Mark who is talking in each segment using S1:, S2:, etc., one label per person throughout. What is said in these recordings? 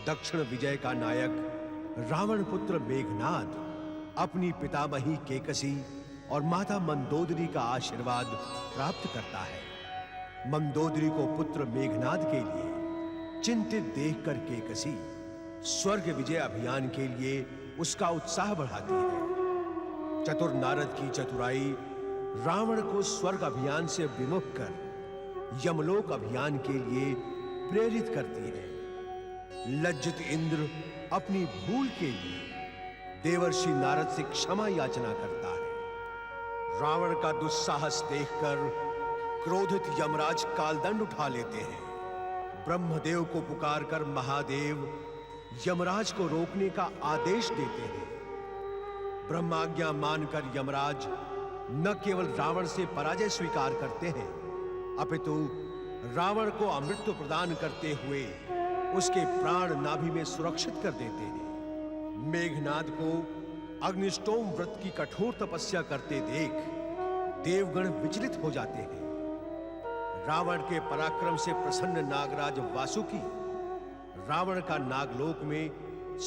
S1: दक्षिण विजय का नायक रावण पुत्र मेघनाद अपनी पितामही केकसी और माता मंदोदरी का आशीर्वाद प्राप्त करता है। मंदोदरी को पुत्र मेघनाद के लिए चिंतित देखकर केकसी स्वर्ग विजय अभियान के लिए उसका उत्साह बढ़ाती है। चतुर नारद की चतुराई रावण को स्वर्ग अभियान से विमुख कर यमलोक अभियान के लिए प्रेरित करती है। लज्जित इंद्र अपनी भूल के लिए देवर्षि नारद से क्षमा याचना करता है। रावण का दुस्साहस देखकर क्रोधित यमराज कालदंड उठा लेते हैं। ब्रह्मदेव को पुकारकर महादेव यमराज को रोकने का आदेश देते हैं। ब्रह्माज्ञा मानकर यमराज न केवल रावण से पराजय स्वीकार करते हैं, अपितु रावण को अमृत प्रदान करते हुए उसके प्राण नाभि में सुरक्षित कर देते हैं। मेघनाद को अग्निष्टोम व्रत की कठोर तपस्या करते देख देवगण विचलित हो जाते हैं। रावण के पराक्रम से प्रसन्न नागराज वासुकी रावण का नागलोक में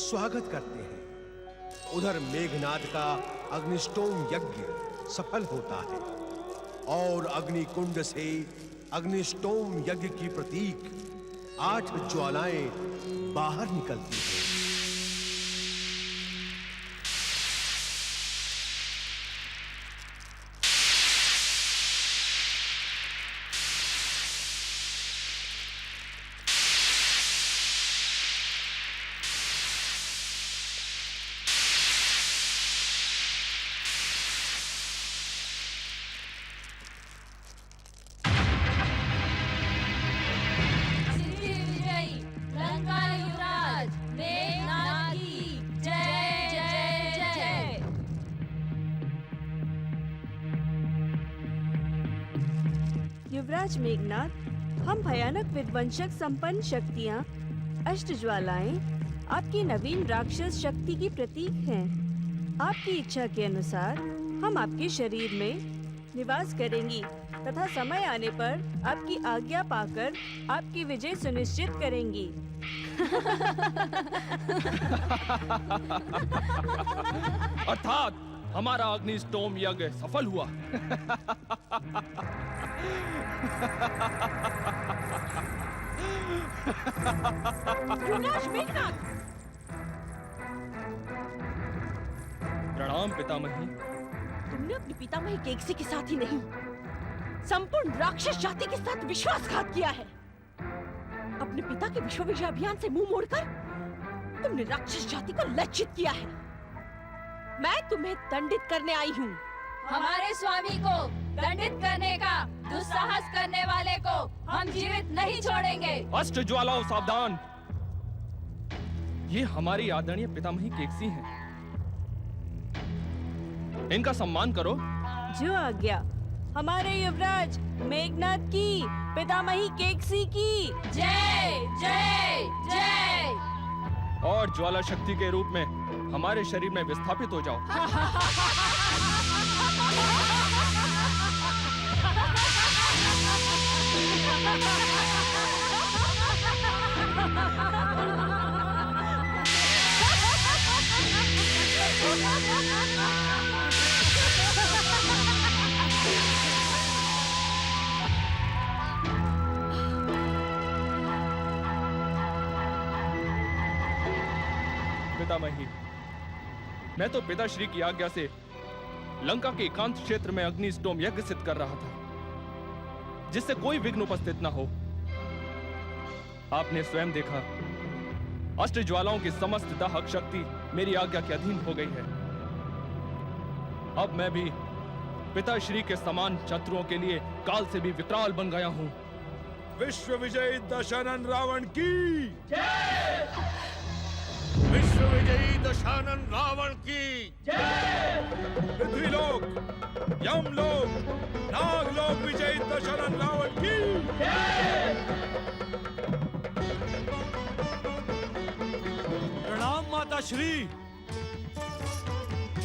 S1: स्वागत करते हैं। उधर मेघनाद का अग्निष्टोम यज्ञ सफल होता है और अग्निकुंड से अग्निष्टोम यज्ञ की प्रतीक 8 ज्वालाएं बाहर निकलती हैं।
S2: युवराज मेघनाद, हम भयानक विध्वंसक संपन्न शक्तियाँ अष्टज्वालाएं आपकी नवीन राक्षस शक्ति की प्रतीक हैं। आपकी इच्छा के अनुसार हम आपके शरीर में निवास करेंगी तथा समय आने पर आपकी आज्ञा पाकर आपकी विजय सुनिश्चित करेंगी।
S3: अर्थात हमारा अग्निष्टोम यज्ञ सफल हुआ।
S2: युवराज मेघनाद!
S3: प्रणाम पितामही।
S2: तुमने अपनी पितामही केकसी के साथ ही नहीं, संपूर्ण राक्षस जाति के साथ विश्वासघात किया है। अपने पिता के विश्व विजय अभियान से मुंह मोड़कर तुमने राक्षस जाति को लज्जित किया है। मैं तुम्हें दंडित करने आई हूँ।
S4: हमारे स्वामी को दंडित करने का दुस्साहस करने वाले को हम जीवित नहीं छोड़ेंगे।
S3: अष्टज्वालाओं सावधान! ये हमारी आदरणीय पितामही केकसी हैं। इनका सम्मान करो।
S2: जो आज्ञा हमारे युवराज मेघनाद की पितामही केकसी की।
S4: जय जय जय।
S3: और ज्वाला शक्ति के रूप में हमारे शरीर में विस्थापित हो जाओ। पितामही, मैं तो पिताश्री की आज्ञा से लंका के एकांत क्षेत्र में अग्निष्टोम यज्ञ सिद्ध कर रहा था, जिससे कोई विघ्न उपस्थित न हो। आपने स्वयं देखा, अष्टज्वालाओं की समस्त दाहक शक्ति मेरी आज्ञा के अधीन हो गई है। अब मैं भी पिताश्री के समान शत्रुओं के लिए काल से भी विकराल बन गया हूं।
S5: विश्व विजयी दशानन रावण की जय! विश्व विजयी दशानन रावण की जय! पृथ्वीलोक, यमलोक, नागलोक विजयी दशानन रावण की जय!
S6: प्रणाम माता श्री।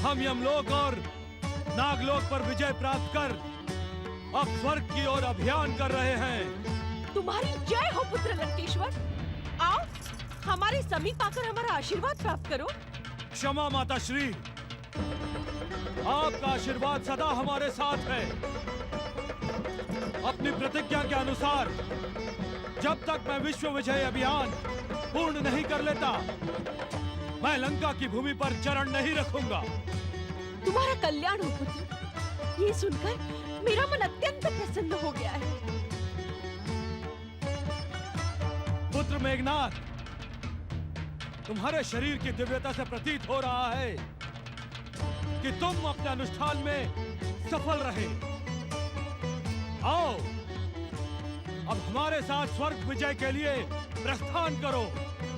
S6: हम यमलोक और नागलोक पर विजय प्राप्त कर अब स्वर्ग की ओर अभियान कर रहे हैं।
S2: तुम्हारी जय हो पुत्र लंकेश्वर। आओ हमारे समीप आकर हमारा आशीर्वाद प्राप्त करो।
S6: क्षमा माता श्री, आपका आशीर्वाद सदा हमारे साथ है। अपनी प्रतिज्ञा के अनुसार जब तक मैं विश्व विजय अभियान पूर्ण नहीं कर लेता, मैं लंका की भूमि पर चरण नहीं रखूंगा।
S2: तुम्हारा कल्याण हो पुत्र। ये सुनकर मेरा मन अत्यंत प्रसन्न हो गया है।
S6: पुत्र मेघनाथ, तुम्हारे शरीर की दिव्यता से प्रतीत हो रहा है कि तुम अपने अनुष्ठान में सफल रहे। आओ, अब हमारे साथ स्वर्ग विजय के लिए प्रस्थान करो।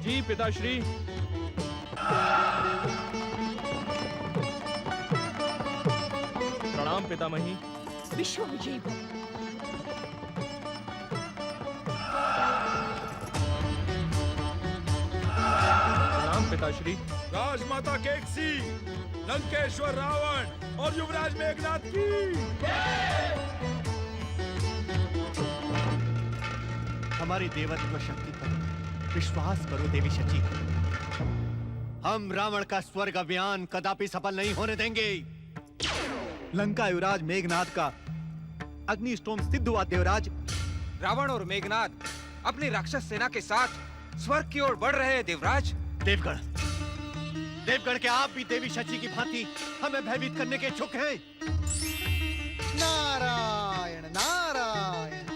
S3: जी पिताश्री। प्रणाम पितामही।
S2: विश्व विजयी भव।
S3: प्रणाम पिताश्री।
S5: राजमाता केकसी, लंकेश्वर रावण और युवराज मेघनाथ की
S7: हमारी देवत्व शक्ति पर विश्वास करो देवी शची। हम रावण का स्वर्ग अभियान कदापि सफल नहीं होने देंगे।
S8: लंका युवराज मेघनाथ का अग्निस्टोम सिद्ध हुआ देवराज।
S9: रावण और मेघनाथ अपनी राक्षस सेना के साथ स्वर्ग की ओर बढ़ रहे हैं देवराज।
S7: देवगण, देवगण क्या आप भी देवी शची की भांति हमें भयभीत करने के इच्छुक हैं?
S10: नारायण नारायण।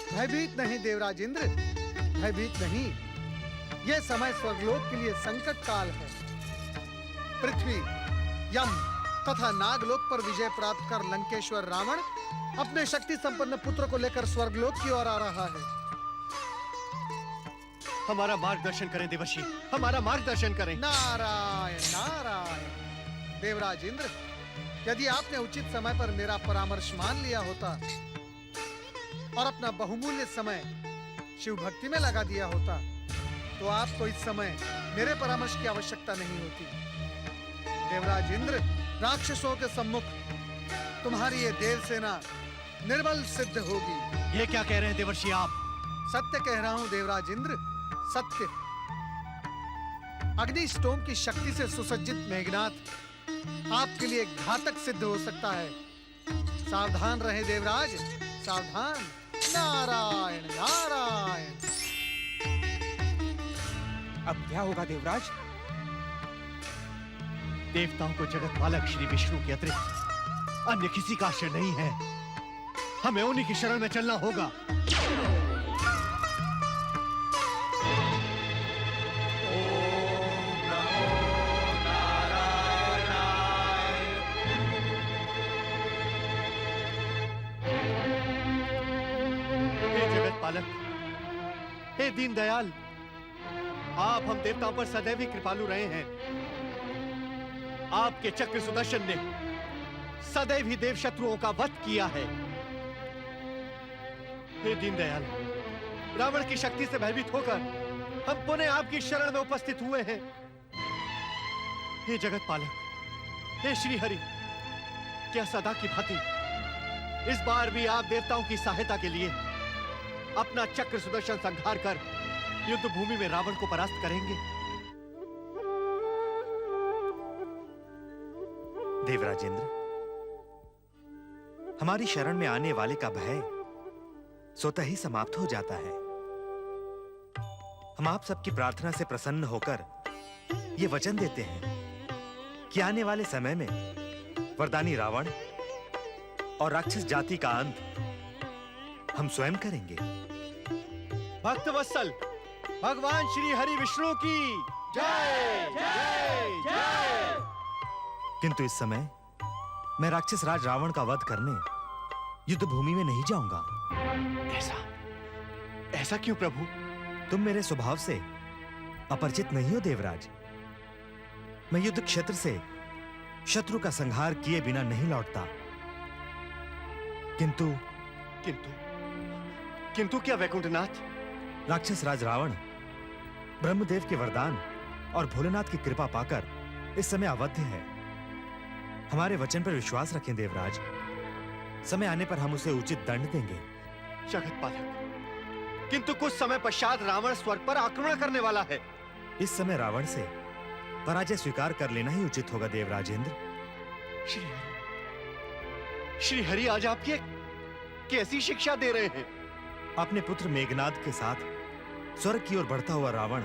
S10: भयभीत नहीं देवराज इंद्र, भयभीत नहीं। यह समय स्वर्गलोक के लिए संकट काल है। पृथ्वी, यम तथा नागलोक पर विजय प्राप्त कर लंकेश्वर रावण अपने शक्ति संपन्न पुत्र को लेकर स्वर्गलोक की ओर आ रहा है।
S7: हमारा मार्गदर्शन करें देवर्षि, हमारा मार्गदर्शन करें।
S10: नारायण नारायण। देवराज इंद्र, यदि आपने उचित समय पर मेरा परामर्श मान लिया होता और अपना बहुमूल्य समय शिव भक्ति में लगा दिया होता, तो आपको इस समय मेरे परामर्श की आवश्यकता नहीं होती। देवराज इंद्र, राक्षसों के सम्मुख तुम्हारी ये देव सेना निर्बल सिद्ध होगी।
S7: ये क्या कह रहे हैं देवर्षि आप?
S10: सत्य कह रहा हूं देवराज इंद्र, सत्य। अग्निस्टोम की शक्ति से सुसज्जित मेघनाथ आपके लिए घातक सिद्ध हो सकता है। सावधान रहे देवराज, सावधान। नारायण नारायण।
S9: अब क्या होगा देवराज?
S7: देवताओं को जगत पालक श्री विष्णु के अतिरिक्त अन्य किसी का आश्रय नहीं है। हमें उन्हीं की शरण में चलना होगा। हे जगत पालक, हे दीनदयाल, आप हम देवताओं पर सदैव ही कृपालु रहे हैं। आपके चक्र सुदर्शन ने सदैव ही देव शत्रुओं का वध किया है। हे दीनदयाल, रावण की शक्ति से भयभीत होकर हम पुनः आपकी शरण में उपस्थित हुए हैं। हे जगत पालक, हे श्री हरि, क्या सदा की भांति इस बार भी आप देवताओं की सहायता के लिए अपना चक्र सुदर्शन संहार कर युद्ध भूमि में रावण को परास्त करेंगे?
S11: देवराजेंद्र, हमारी शरण में आने वाले का भय स्वतः ही समाप्त हो जाता है। हम आप सबकी प्रार्थना से प्रसन्न होकर ये वचन देते हैं कि आने वाले समय में वरदानी रावण और राक्षस जाति का अंत हम स्वयं करेंगे।
S7: भक्तवत्सल भगवान श्री हरि विष्णु की जय जय जय।
S11: किंतु इस समय मैं राक्षस राज रावण का वध करने युद्ध भूमि में नहीं जाऊंगा।
S7: ऐसा क्यों प्रभु?
S11: तुम मेरे स्वभाव से अपरिचित नहीं हो देवराज। मैं युद्ध क्षेत्र से शत्रु का संहार किए बिना नहीं लौटता। किंतु
S7: किंतु किंतु क्या वैकुंठनाथ?
S11: राक्षस राज रावण ब्रह्मदेव के वरदान और भोलेनाथ की कृपा पाकर इस समय अवध्य है। हमारे वचन पर विश्वास रखें देवराज। समय आने पर हम उसे उचित दंड देंगे।
S7: जगत पालक, किंतु कुछ समय पश्चात रावण स्वर्ग पर आक्रमण करने वाला है।
S11: इस समय रावण से पराजय स्वीकार कर लेना ही उचित होगा देवराज इंद्र।
S7: श्री हरि आज आप ये कैसी शिक्षा दे रहे हैं?
S11: अपने पुत्र मेघनाद के साथ स्वर्ग की ओर बढ़ता हुआ रावण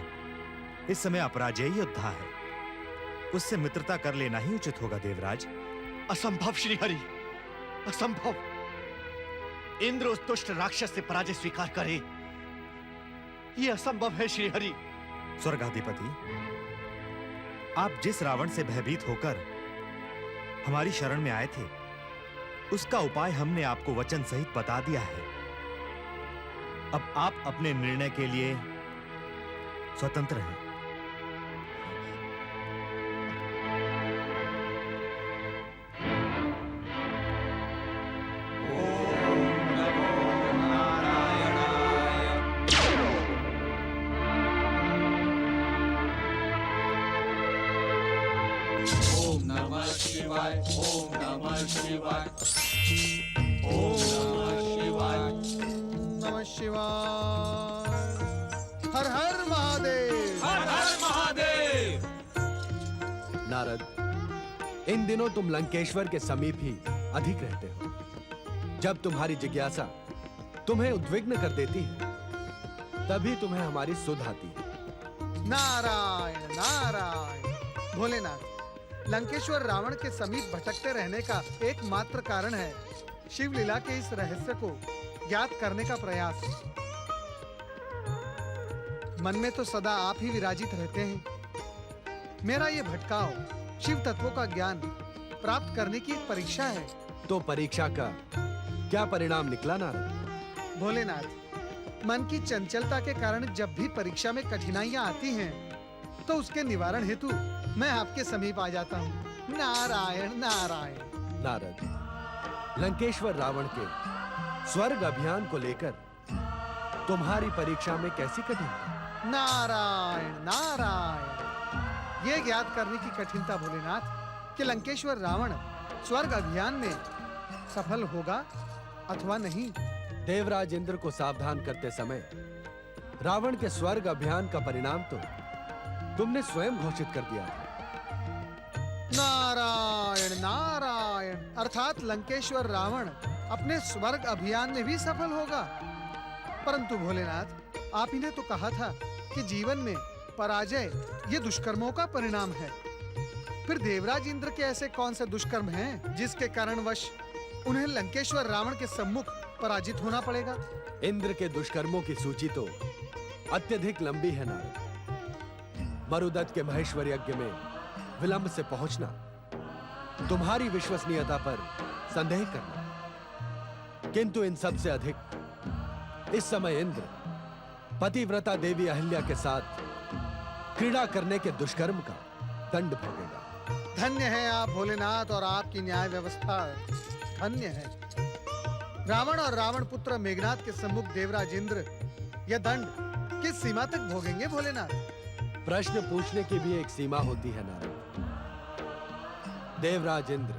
S11: इस समय अपराजयी योद्धा है, उससे मित्रता कर लेना ही उचित होगा देवराज।
S7: असंभव श्री हरि, असंभव। इंद्र उस दुष्ट राक्षस से पराजय स्वीकार करे, यह असंभव है श्री हरि।
S11: स्वर्गाधिपति, आप जिस रावण से भयभीत होकर हमारी शरण में आए थे, उसका उपाय हमने आपको वचन सहित बता दिया है। अब आप अपने निर्णय के लिए स्वतंत्र हैं।
S10: नमः शिवाय। हर हर महादेव।
S5: हर हर महादेव।
S1: नारद, इन दिनों तुम लंकेश्वर के समीप ही अधिक रहते हो। जब तुम्हारी जिज्ञासा तुम्हें उद्विग्न कर देती है, तभी तुम्हें हमारी सुध आती है।
S10: नारायण नारायण। भोलेनाथ, लंकेश्वर रावण के समीप भटकते रहने का एकमात्र कारण है शिवलीला के इस रहस्य को ज्ञात करने का प्रयास। मन में तो सदा आप ही विराजित रहते हैं। मेरा ये भटकाव शिव तत्वों का ज्ञान प्राप्त करने की एक परीक्षा है।
S1: तो परीक्षा का क्या परिणाम निकला नारद?
S10: भोलेनाथ, मन की चंचलता के कारण जब भी परीक्षा में कठिनाइयां आती हैं, तो उसके निवारण हेतु मैं आपके समीप आ जाता हूँ। नारायण नारायण।
S1: नारद, लंकेश्वर रावण के स्वर्ग अभियान को लेकर तुम्हारी परीक्षा में कैसी कठिनाई?
S10: नारायण नारायण। ये ज्ञात करने की कठिनता भोलेनाथ कि लंकेश्वर रावण स्वर्ग अभियान में सफल होगा अथवा नहीं।
S1: देवराज इंद्र को सावधान करते समय रावण के स्वर्ग अभियान का परिणाम तो तुमने स्वयं घोषित कर दिया था।
S10: नारायण नारायण। अर्थात लंकेश्वर रावण अपने स्वर्ग अभियान में भी सफल होगा। परंतु भोलेनाथ, आप ही ने तो कहा था कि जीवन में पराजय ये दुष्कर्मों का परिणाम है। फिर देवराज इंद्र के ऐसे कौन से दुष्कर्म हैं जिसके कारणवश उन्हें लंकेश्वर रावण के सम्मुख पराजित होना पड़ेगा?
S1: इंद्र के दुष्कर्मों की सूची तो अत्यधिक लंबी है नारद। मरुदत्त के महेश्वर यज्ञ में विलंब से पहुंचना, तुम्हारी विश्वसनीयता पर संदेह करना, किंतु इन सब से अधिक इस समय इंद्र पतिव्रता देवी अहिल्या के साथ क्रीड़ा करने के दुष्कर्म का दंड भोगेगा।
S10: धन्य है आप भोलेनाथ और आपकी न्याय व्यवस्था धन्य है। रावण और रावण पुत्र मेघनाद के सम्मुख देवराज इंद्र यह दंड किस सीमा तक भोगेंगे भोलेनाथ?
S1: प्रश्न पूछने की भी एक सीमा होती है नारद। देवराज इंद्र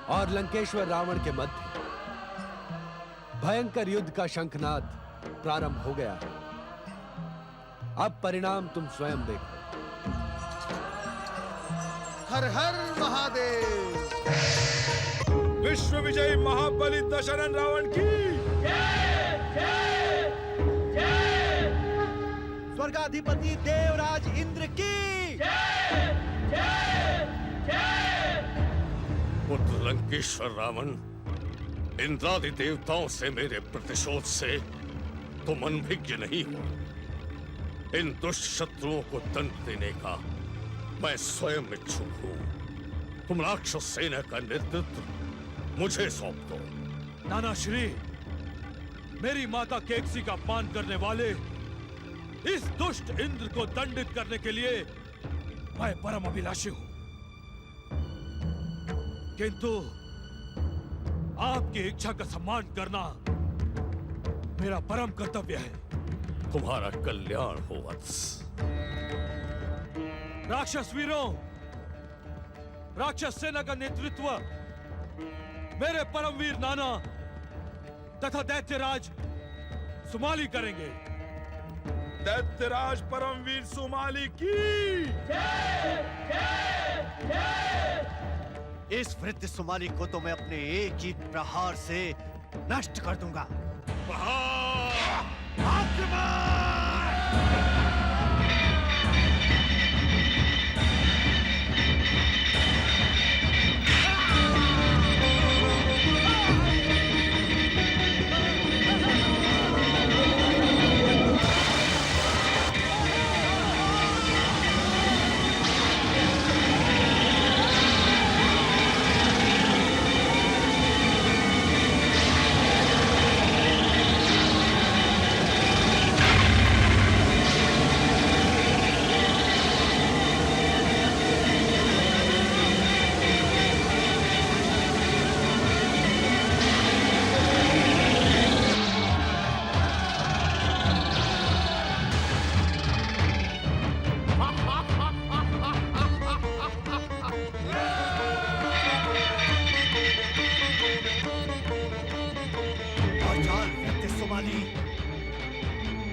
S1: और लंकेश्वर रावण के मध्य भयंकर युद्ध का शंखनाद प्रारंभ हो गया है। अब परिणाम तुम स्वयं देखो।
S10: हर हर महादेव।
S5: विश्व विजयी महाबली दशरथ रावण की
S8: स्वर्गाधिपति देवराज इंद्र की
S12: पुत्र लंकेश्वर रावण, इंद्रादि देवताओं से मेरे प्रतिशोध से तुम अनभिज्ञ नहीं हो। इन दुष्ट शत्रुओं को दंड देने का मैं स्वयं इच्छुक हूं। तुम राक्षस सेना का नेतृत्व मुझे सौंप दो।
S6: नाना श्री, मेरी माता केकसी का अपमान करने वाले इस दुष्ट इंद्र को दंडित करने के लिए मैं परम अभिलाषी हूं, किंतु आपकी इच्छा का सम्मान करना मेरा परम कर्तव्य है।
S12: तुम्हारा कल्याण हो वत्स।
S6: राक्षस वीरों, राक्षस सेना का नेतृत्व मेरे परमवीर नाना तथा दैत्यराज सुमाली करेंगे।
S5: दैत्यराज परमवीर सुमाली की।
S8: इस वृद्ध सुमाली को तो मैं अपने एक ही प्रहार से नष्ट कर दूंगा।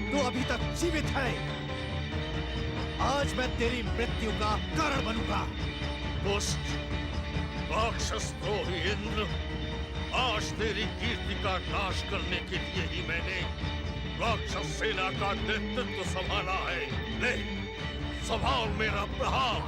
S8: तू अभी तक जीवित है। आज मैं तेरी मृत्यु का कारण बनूंगा।
S12: दुष्ट राक्षस द्रोही इंद्र, आज तेरी कीर्ति का नाश करने के लिए ही मैंने राक्षस सेना का नेतृत्व संभाला है। ले, संभाल मेरा प्रहार।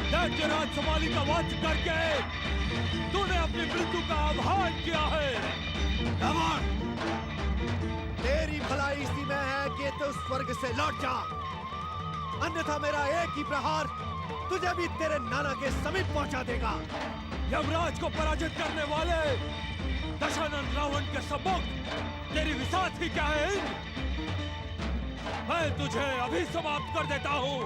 S6: दैत्यराज सुमाली का वध करके तूने अपनी मृत्यु का आह्वान किया है।
S8: तेरी भलाई इसी में है कि तू स्वर्ग से लौट जा, अन्यथा मेरा एक ही प्रहार तुझे भी तेरे नाना के समीप पहुंचा देगा।
S6: यमराज को पराजित करने वाले दशानन रावण के सबक तेरी विसात ही क्या है? मैं तुझे अभी समाप्त कर देता हूँ।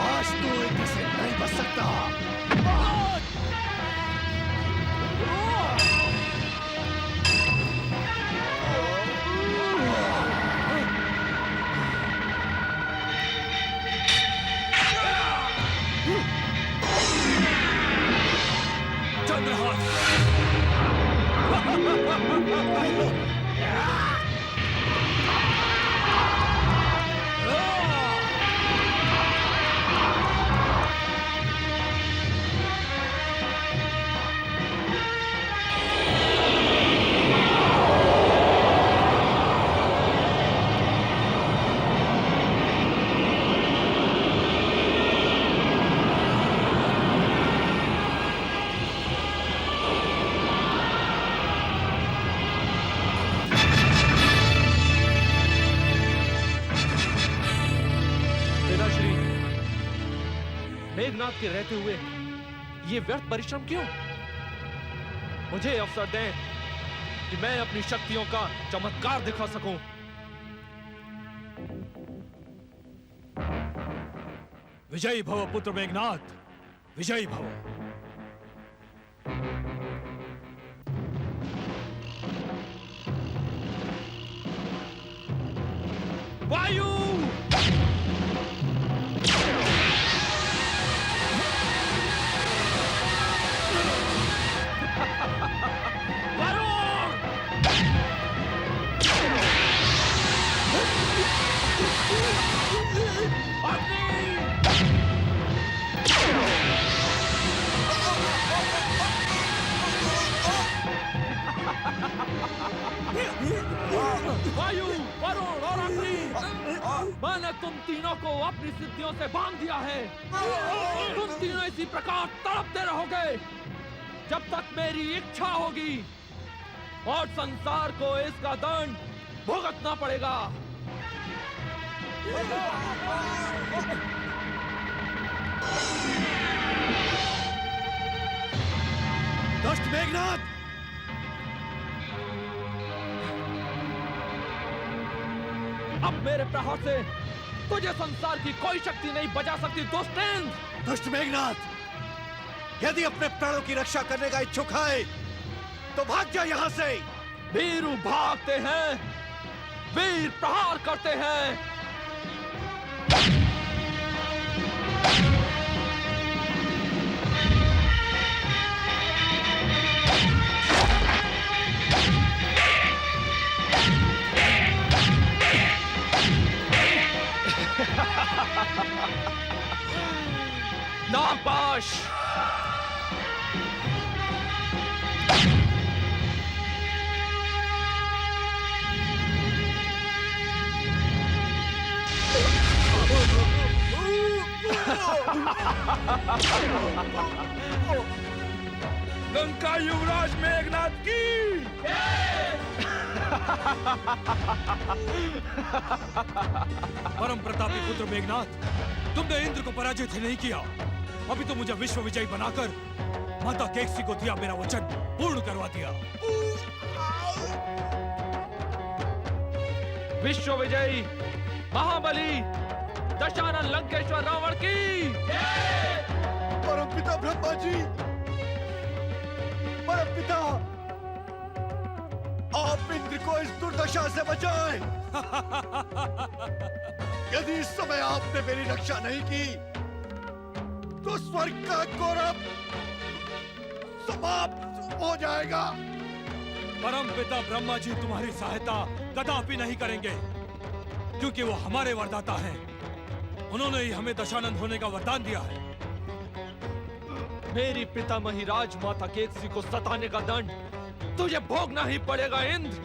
S8: आज तू इनसे नहीं बच सकता।
S3: पिताश्री, मेघनाथ के रहते हुए ये व्यर्थ परिश्रम क्यों? मुझे अवसर दें कि मैं अपनी शक्तियों का चमत्कार दिखा सकूं।
S6: विजयी भव पुत्र मेघनाथ, विजयी भव।
S3: वायु! वायु, वरुण और अग्नि, मैंने तुम तीनों को अपनी सिद्धियों से बांध दिया है। तुम तीनों इसी प्रकार तड़पते रहोगे जब तक मेरी इच्छा होगी, और संसार को इसका दंड भुगतना पड़ेगा।
S8: दुष्ट मेघनाथ,
S3: अब मेरे प्रहार से तुझे संसार की कोई शक्ति नहीं बचा सकती।
S8: दुष्ट मेघनाथ, यदि अपने प्राणों की रक्षा करने का इच्छुक है तो भाग जा यहाँ से।
S3: वीरू भागते हैं, वीर प्रहार करते हैं। नागपाश!
S5: लंका युवराज मेघनाथ की
S6: परम प्रतापी पुत्र मेघनाथ, तुमने इंद्र को पराजित नहीं किया, अभी तो मुझे विश्व विजयी बनाकर माता केकसी को दिया मेरा वचन पूर्ण करवा दिया।
S3: विश्व विजयी महाबली दशानन लंकेश्वर रावण की।
S8: परमपिता ब्रह्मा जी, परमपिता, आप इंद्र को इस दुर्दशा से बचाएं। यदि इस समय आपने मेरी रक्षा नहीं की तो स्वर्ग का गौरव समाप्त हो जाएगा।
S6: परम पिता ब्रह्मा जी तुम्हारी सहायता कदापि नहीं करेंगे, क्योंकि वो हमारे वरदाता हैं। उन्होंने ही हमें दशानंद होने का वरदान दिया है।
S3: मेरी पितामही राजमाता केकसी को सताने का दंड तुझे भोगना ही पड़ेगा इंद्र।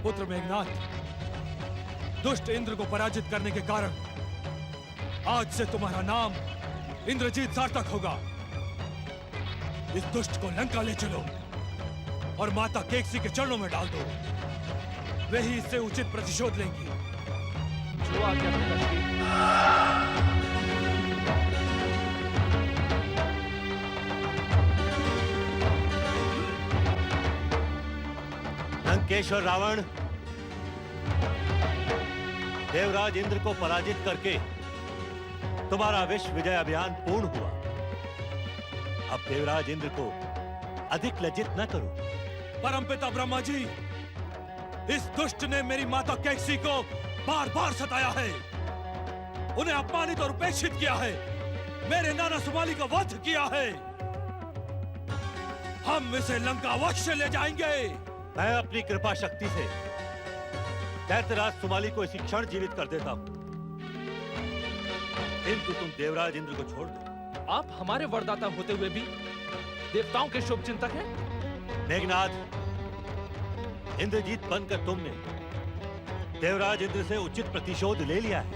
S6: पुत्र मेघनाथ, दुष्ट इंद्र को पराजित करने के कारण आज से तुम्हारा नाम इंद्रजीत सार्थक होगा। इस दुष्ट को लंका ले चलो और माता केकसी के चरणों में डाल दो। वे ही इससे उचित प्रतिशोध लेंगी।
S3: जो आज्ञा पिताश्री।
S8: लंकेश्वर रावण, देवराज इंद्र को पराजित करके तुम्हारा विश्व विजय अभियान पूर्ण हुआ। अब देवराज इंद्र को अधिक लज्जित न करो।
S6: परमपिता ब्रह्मा जी, इस दुष्ट ने मेरी माता केकसी को बार बार सताया है, उन्हें अपमानित और उपेक्षित किया है, मेरे नाना सुमाली का वध किया है। हम इसे लंका अवश्य ले जाएंगे।
S8: मैं अपनी कृपा शक्ति से दैत्यराज सुमाली को इसी क्षण जीवित कर देता हूं, किंतु तुम देवराज इंद्र को छोड़ दो।
S3: आप हमारे वरदाता होते हुए भी देवताओं के शुभ चिंतक हैं।
S8: मेघनाथ, इंद्रजीत बनकर तुमने देवराज इंद्र से उचित प्रतिशोध ले लिया है।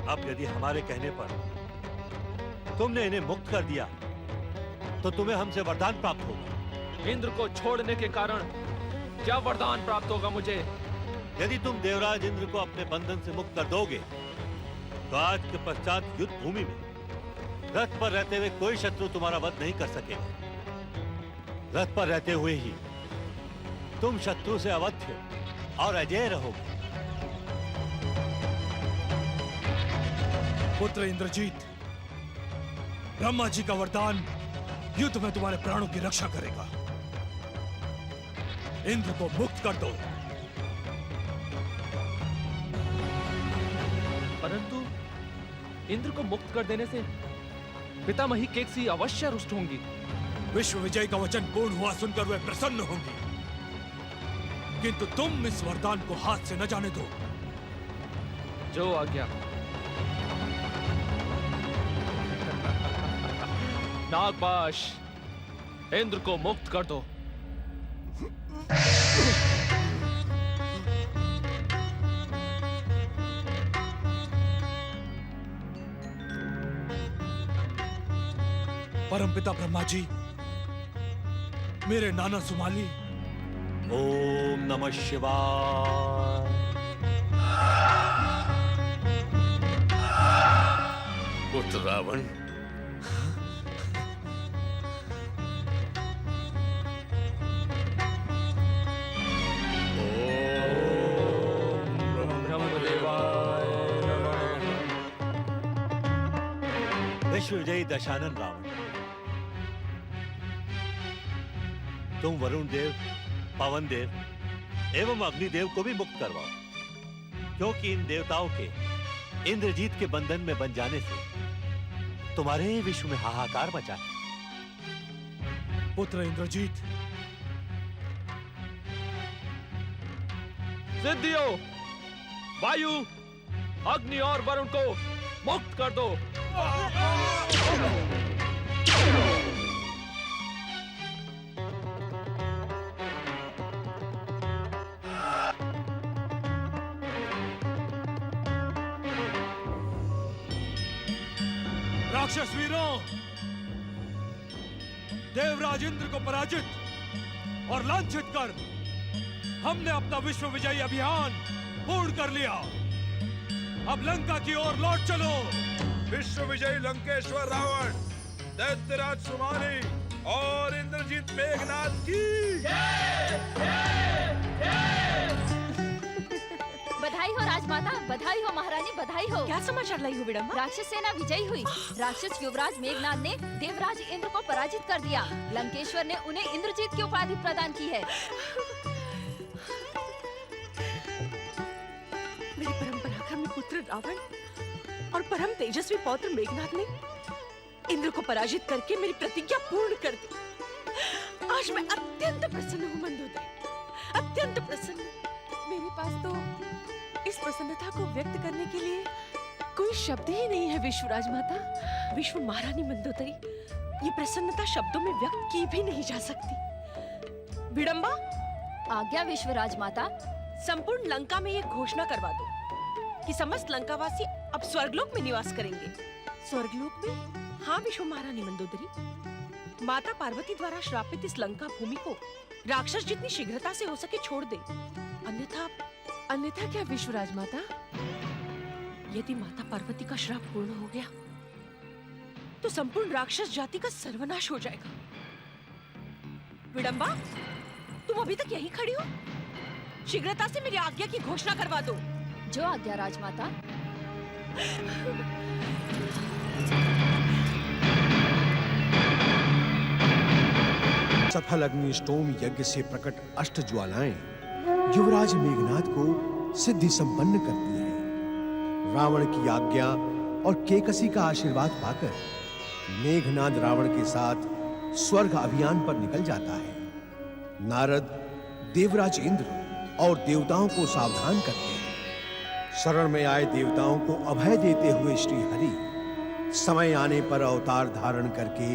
S8: अब यदि हमारे कहने पर तुमने इन्हें मुक्त कर दिया तो तुम्हें हमसे वरदान प्राप्त होगा।
S3: इंद्र को छोड़ने के कारण क्या वरदान प्राप्त होगा मुझे?
S8: यदि तुम देवराज इंद्र को अपने बंधन से मुक्त कर दोगे तो आज के पश्चात युद्ध भूमि में रथ पर रहते हुए कोई शत्रु तुम्हारा वध नहीं कर सकेगा। रथ पर रहते हुए ही तुम शत्रु से अवध्य और अजय रहोगे।
S6: पुत्र इंद्रजीत, ब्रह्मा जी का वरदान युद्ध में तुम्हारे प्राणों की रक्षा करेगा। इंद्र को मुक्त कर दो।
S3: परंतु इंद्र को मुक्त कर देने से पितामही केकसी अवश्य रुष्ट होंगी।
S6: विश्व विजय का वचन पूर्ण हुआ सुनकर वे प्रसन्न होंगी, किंतु तुम इस वरदान को हाथ से न जाने दो।
S3: जो आज्ञा। नागपाश, इंद्र को मुक्त कर दो।
S6: परमपिता ब्रह्मा जी, मेरे नाना सुमाली।
S8: ओम नमः शिवाय।
S12: पुत्र रावण,
S8: विश्व विजयी दशानन रावण, तुम वरुण देव, पवन देव एवं अग्निदेव को भी मुक्त करवाओ, क्योंकि इन देवताओं के इंद्रजीत के बंधन में बन जाने से तुम्हारे ही विश्व में हाहाकार मचा है।
S6: पुत्र इंद्रजीत,
S3: सिद्धियों, वायु, अग्नि और वरुण को मुक्त कर दो।
S6: राक्षस वीरों, देवराज इंद्र को पराजित और लांछित कर हमने अपना विश्व विजयी अभियान पूर्ण कर लिया। अब लंका की ओर लौट चलो।
S5: विश्व विजयी लंकेश्वर रावण, दैत्यराज सुमाली और इंद्रजीत मेघनाथ की
S4: बधाई हो राजमाता, बधाई हो महारानी, बधाई हो।
S2: क्या समाचार लाई हो विडम्बा?
S4: राक्षस सेना विजयी हुई। राक्षस युवराज मेघनाद ने देवराज इंद्र को पराजित कर दिया। लंकेश्वर ने उन्हें इंद्रजीत की उपाधि प्रदान की है।
S2: मेरे परम पराक्रमी पुत्र रावण और परम तेजस्वी पौत्र मेघनाद ने इंद्र को पराजित करके मेरी प्रतिज्ञा पूर्ण कर दी। आज मैं अत्यंत प्रसन्न हूँ मंदोदरी, अत्यंत प्रसन्न। मेरे पास तो इस प्रसन्नता को व्यक्त करने के लिए कोई शब्द ही नहीं है विश्व राजमाता, विश्व महारानी मंदोदरी। ये प्रसन्नता शब्दों में व्यक्त की भी नहीं जा सकती। विडम्बा,
S4: आज्ञा विश्व राजमाता।
S2: संपूर्ण लंका में ये घोषणा करवा दो कि समस्त लंकावासी अब स्वर्गलोक में निवास करेंगे। स्वर्गलोक में? हाँ विश्व महारानी मंदोदरी। माता पार्वती द्वारा श्रापित इस लंका भूमि को राक्षस जितनी शीघ्रता से हो सके छोड़ दे। अन्यथा क्या विश्व राजमाता? यदि माता पार्वती का श्राप पूर्ण हो गया तो संपूर्ण राक्षस जाति का सर्वनाश हो जाएगा। विडम्बा, तुम अभी तक यहीं खड़ी हो? शीघ्रता से मेरी आज्ञा की घोषणा करवा दो।
S4: जो आज्ञा राजमाता।
S1: सफल अग्निष्टोम यज्ञ से प्रकट अष्ट ज्वालाएं युवराज मेघनाद को सिद्धि संपन्न करती है। रावण की आज्ञा और केकसी का आशीर्वाद पाकर मेघनाद रावण के साथ स्वर्ग अभियान पर निकल जाता है। नारद देवराज इंद्र और देवताओं को सावधान करते हैं। शरण में आए देवताओं को अभय देते हुए श्री हरि समय आने पर अवतार धारण करके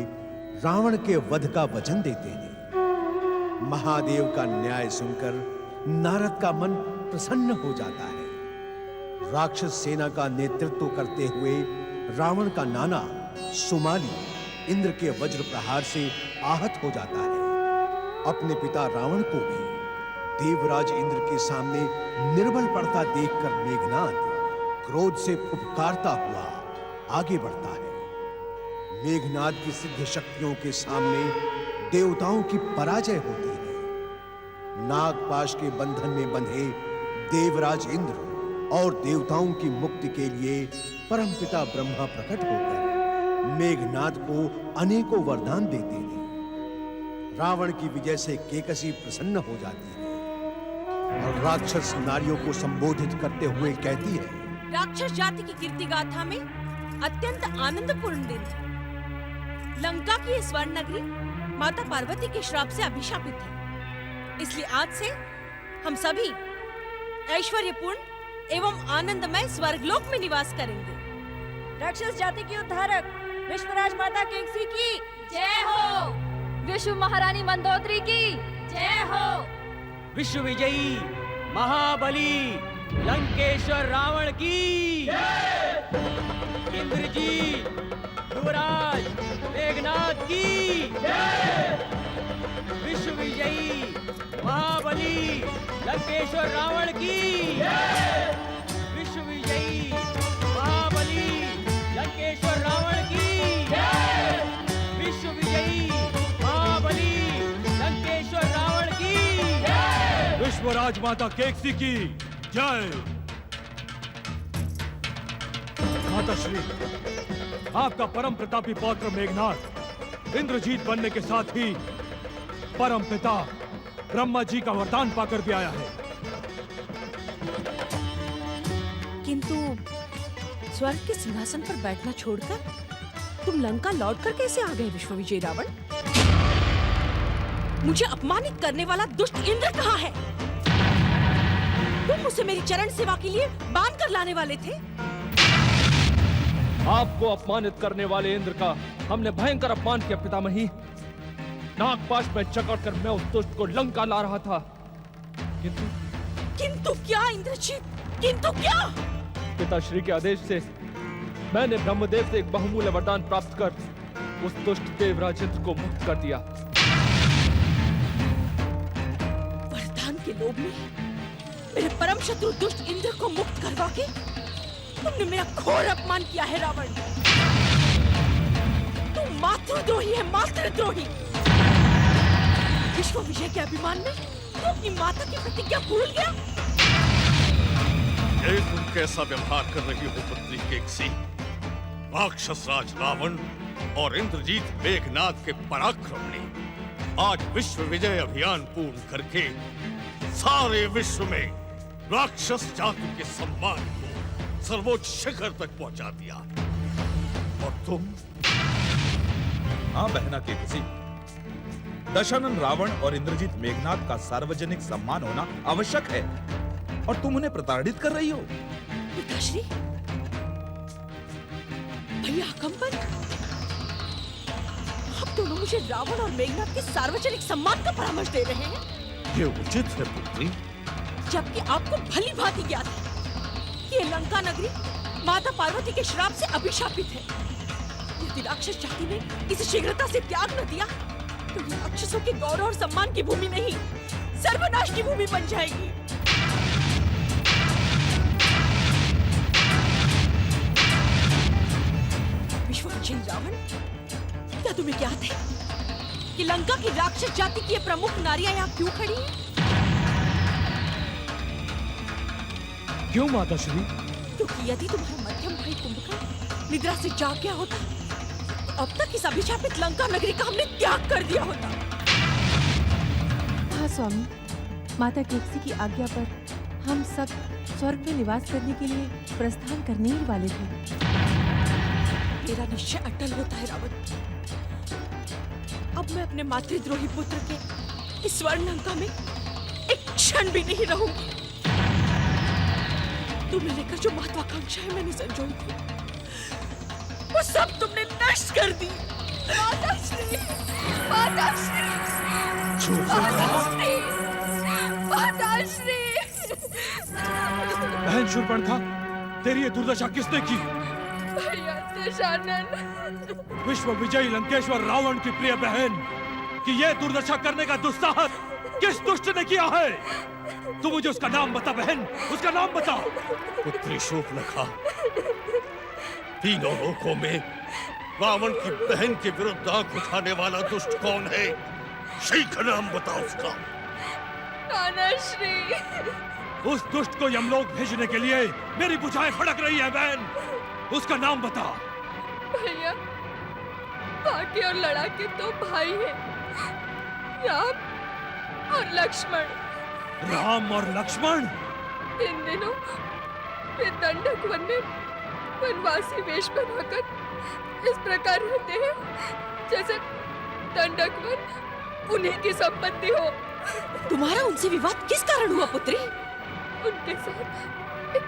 S1: रावण के वध का वचन देते हैं। महादेव का न्याय सुनकर नारद का मन प्रसन्न हो जाता है। राक्षस सेना का नेतृत्व करते हुए रावण का नाना सुमाली इंद्र के वज्र प्रहार से आहत हो जाता है। अपने पिता रावण को भी देवराज इंद्र के सामने निर्बल पड़ता देखकर मेघनाद क्रोध से फुफकारता हुआ आगे बढ़ता है। मेघनाद की सिद्ध शक्तियों के सामने देवताओं की पराजय होती है। नागपाश के बंधन में बंधे देवराज इंद्र और देवताओं की मुक्ति के लिए परमपिता ब्रह्मा प्रकट होकर मेघनाद को अनेकों वरदान देते हैं। रावण की विजय से केकसी प्रसन्न हो जाती है और राक्षस नारियों को संबोधित करते हुए कहती है,
S2: राक्षस जाति की कीर्ति गाथा में अत्यंत आनंदपूर्ण दिन था। लंका की ये स्वर्ण नगरी माता पार्वती के श्राप से अभिशापित है। इसलिए आज से हम सभी ऐश्वर्यपूर्ण एवं आनंदमय स्वर्गलोक में निवास करेंगे। राक्षस जाति की उद्धारक विश्वराज माता केकसी की
S4: जय हो। विश्व महारानी मंदोदरी की जय हो।
S6: विश्व विजयी महाबली लंकेश्वर रावण की इंद्रजीत युवराज मेघनाद की विश्व विजयी महाबली लंकेश्वर रावण की विश्व विजयी महाबली लंकेश्वर रावण की विश्व विजयी महाबली लंकेश्वर रावण की विश्व राजमाता केकसी की जय। माताश्री, आपका परम प्रतापी पौत्र मेघनाद इंद्रजीत बनने के साथ ही परम पिता ब्रह्मा जी का वरदान पाकर भी आया है।
S2: किंतु स्वर्ग के सिंहासन पर बैठना छोड़कर तुम लंका लौटकर कैसे आ गए विश्व विजयी रावण? मुझे अपमानित करने वाला दुष्ट इंद्र कहाँ है? तुम उसे मेरी चरण सेवा के लिए बांध कर लाने वाले थे।
S3: आपको अपमानित करने वाले इंद्र का हमने भयंकर अपमान किया पितामही। नागपाश में जकड़कर मैं उस दुष्ट को लंका ला रहा था,
S2: किंतु क्या इंद्रजीत, किंतु क्या?
S3: पिताश्री के आदेश से मैंने ब्रह्मदेव से एक बहुमूल्य वरदान प्राप्त कर उस दुष्ट देवराज इंद्र को मुक्त कर दिया।
S2: वरदान के लोभ में मेरे परम शत्रु दुष्ट इंद्र को मुक्त करवा के तुमने मेरा घोर अपमान किया है रावण। तुम मातृद्रोही है, मातृद्रोही। विश्व विजय के अभिमान में तू अपनी माता की प्रतिज्ञा भूल गया।
S12: ये कैसा व्यवहार कर रही हो पुत्री केकसी? राक्षस राज रावण और इंद्रजीत मेघनाद के पराक्रम ने आज विश्व विजय अभियान पूर्ण करके सारे विश्व में राक्षस जाति के सम्मान को सर्वोच्च शिखर तक पहुंचा दिया। और तुम?
S5: हाँ बहना केकसी, दशानन रावण और इंद्रजीत मेघनाद का सार्वजनिक सम्मान होना आवश्यक है और तुम उन्हें प्रताड़ित कर रही हो।
S2: पिताश्री, भैया कंपन, आप दोनों मुझे रावण और मेघनाद के सार्वजनिक सम्मान का परामर्श दे रहे हैं।
S12: ये उचित है पुत्री,
S2: जबकि आपको भली भांति ज्ञात है कि ये लंका नगरी माता पार्वती के श्राप से अभिशापित है। यदि राक्षस जाति ने इसे शीघ्रता से त्याग न दिया तो ये राक्षसों के गौरव और सम्मान की भूमि नहीं, सर्वनाश की भूमि बन जाएगी। विश्वविजयी रावण, क्या तुम्हें ज्ञात है कि लंका की राक्षस जाति की ये प्रमुख नारियां यहाँ क्यों खड़ी हैं?
S6: क्यों माताश्री?
S2: क्योंकि यदि तुम्हारा मध्यम भाई कुंभकर्ण निद्रा से जाग गया होता तो अब तक इस अभिशापित लंका नगरी का हमने त्याग कर दिया होता।
S13: हाँ स्वामी, माता केकसी की आज्ञा पर हम सब स्वर्ग में निवास करने के लिए प्रस्थान करने ही वाले थे।
S2: मेरा निश्चय अटल होता है रावण। अब मैं अपने मातृद्रोही पुत्र के इस स्वर्ण लंका में एक क्षण भी नहीं रहूंगी। तुम्हें लेकर जो महत्वाकांक्षा है मैंने संजोई थी, वो सब तुमने नष्ट कर दी। माताश्री, माताश्री, माताश्री, माताश्री।
S6: बहन शूर्पणखा, तेरी ये दुर्दशा किसने की?
S2: भैया दशानन।
S6: विश्व विजयी लंकेश्वर रावण की प्रिय बहन कि ये दुर्दशा करने का दुस्साहस किस दुष्ट ने किया है? तू मुझे उसका नाम बता बहन, उसका नाम बता।
S12: पुत्री शूर्पणखा, तीनों लोकों में रावण की बहन के विरुद्ध आंख उठाने वाला दुष्ट कौन है? शीघ्र नाम बता उसका।
S2: नानाश्री।
S6: उस दुष्ट को यमलोक भेजने के लिए मेरी भुजाएं फड़क रही है बहन, उसका नाम बता।
S2: भैया, बाकी और लड़ाके तो भाई हैं, राम और लक्ष्मण।
S6: राम और लक्ष्मण?
S2: इन दिनों वे दंडक वन में वनवासी वेश बनाकर इस प्रकार रहते हैं जैसे दंडक वन उन्हीं की संपत्ति हो। तुम्हारा उनसे विवाद किस कारण हुआ पुत्री? उनके साथ एक